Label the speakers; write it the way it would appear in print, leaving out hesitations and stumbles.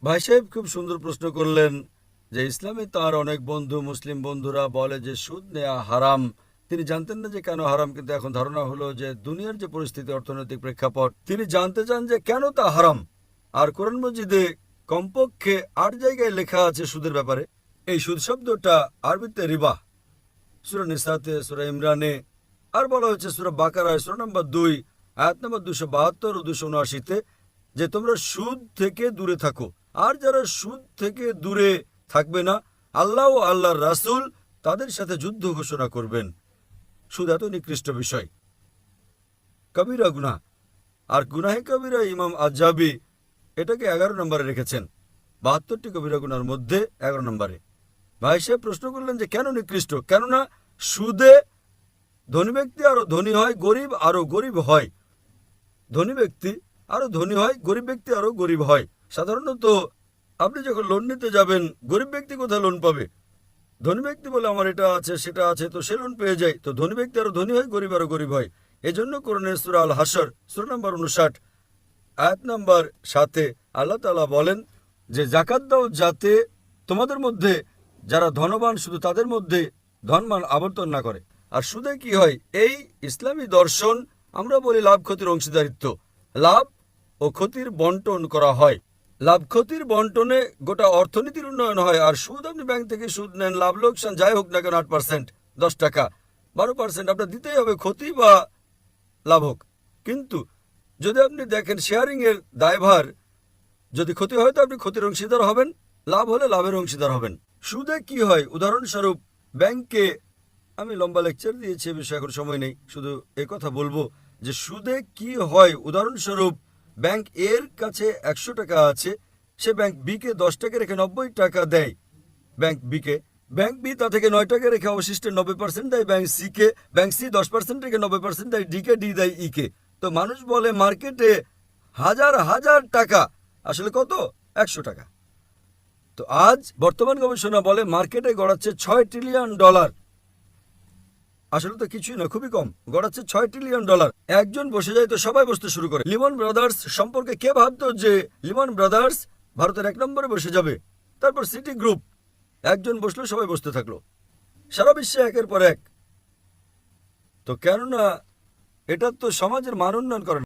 Speaker 1: ভাই সাহেব খুব সুন্দর প্রশ্ন করলেন যে ইসলামে তার অনেক বন্ধু মুসলিম বন্ধুরা বলে যে সুদ নেওয়া হারাম। তিনি জানতেন না যে কেন হারাম, কিন্তু এখন ধারণা হলো যে দুনিয়ার যে পরিস্থিতি, অর্থনৈতিক প্রেক্ষাপট, তিনি জানতে চান যে কেন তা হারাম। আর কোরআন মজিদে কমপক্ষে ৮ জায়গায় লেখা আছে সুদের ব্যাপারে। এই সুদ শব্দটা আরবিতে রিবা, সূরা নিসাতে, সূরা ইমরানে, আর বলা হয়েছে সূরা বাকারায় সূরা নম্বর ২ আয়াত নম্বর ২৭২ ও ২৭৯-তে যে তোমরা সুদ থেকে দূরে থাকো। আর যারা সুদ থেকে দূরে থাকবে না, আল্লাহ ও আল্লাহর রাসূল তাদের সাথে যুদ্ধ ঘোষণা করবেন। সুদ এত নিকৃষ্ট বিষয়, কবিরা গুনাহ। আর গুনাহে কবিরা ইমাম আজাবি এটাকে ১১ নম্বরে রেখেছেন, ৭২টি কবিরা গুনার মধ্যে ১১ নম্বরে। ভাই সাহেব প্রশ্ন করলেন যে কেন নিকৃষ্ট? কেননা সুদে ধনী ব্যক্তি আরো ধনী হয়, গরিব আরো গরিব হয়। ধনী ব্যক্তি আরো ধনী হয়, গরিব ব্যক্তি আরো গরিব হয়। সাধারণত আপনি যখন লোন নিতে যাবেন, গরিব ব্যক্তি কোথায় লোন পাবে? ধনী ব্যক্তি বলে আমার এটা আছে সেটা আছে, তো সে লোন পেয়ে যায়। তো ধনী ব্যক্তি আরো ধনী হয়, গরিব আরো গরিব হয়। এজন্য কোরআনের সূরা আল হাসর সূরা নম্বর ৫৯ আয়াত নম্বর ৭-এ আল্লাহ তাআলা বলেন যে যাকাত দাও যাতে তোমাদের মধ্যে যারা ধনবান শুধু তাদের মধ্যে ধনমান আবর্তন না করে। আর সুদে কি হয়? এই ইসলামী দর্শন আমরা বলি লাভ ক্ষতির অংশীদারিত্ব। লাভ ও ক্ষতির বন্টন করা হয়। লাভ ক্ষতির বন্টনে গোটা অর্থনীতির উন্নয়ন হয়। আর সুদ, আপনি ব্যাংক থেকে সুদ নেন, লাভ লোকসান যাই হোক না কেন, ৮%, ১০ টাকা, ১২% আপনার দিতেই হবে, ক্ষতি বা লাভ হোক। কিন্তু যদি আপনি দেখেন শেয়ারিং এর দায়ভার, যদি ক্ষতি হয় তো আপনি ক্ষতির অংশীদার হবেন, লাভ হলে লাভের অংশীদার হবেন। সুদে কি হয়? উদাহরণস্বরূপ ব্যাংকে, আমি লম্বা লেকচার দিয়েছি, বিষয়ে এখন সময় নেই, শুধু কথা বলবো যে সুদে কি হয়। উদাহরণস্বরূপ ব্যাংক এর কাছে ১০০ টাকা আছে, সে ব্যাংক বি কে ১০ টাকা রেখে ৯০ টাকা দেয় ব্যাংক বি কে। ব্যাংক বি তা থেকে ৯ টাকা রেখে অবশিষ্ট ৯০% দেয় bank C K. Bank C 10% রেখে 90% দেয় ডি কে, ডি দেয় ই কে। তো মানুষ বলে মার্কেটে হাজার হাজার টাকা, আসলে কত? ১০০ টাকা। তো আজ বর্তমান গবেষণা বলে মার্কেটে গড়াচ্ছে $৬ ট্রিলিয়ন। আসলে তো কিছুই না, খুবই কম, গড়াচ্ছে $৬ ট্রিলিয়ন। একজন বসে যায় তো সবাই বসতে শুরু করে। লিমন ব্রাদার্স সম্পর্কে কে ভাবতো যে লিমন ব্রাদার্স ভারতের ১ নম্বরে বসে যাবে? তারপর সিটি গ্রুপ, একজন বসলো সবাই বসতে থাকলো, সারা বিশ্বে একের পর এক। তো কেননা এটা তো সমাজের মান উন্নয়ন করে না।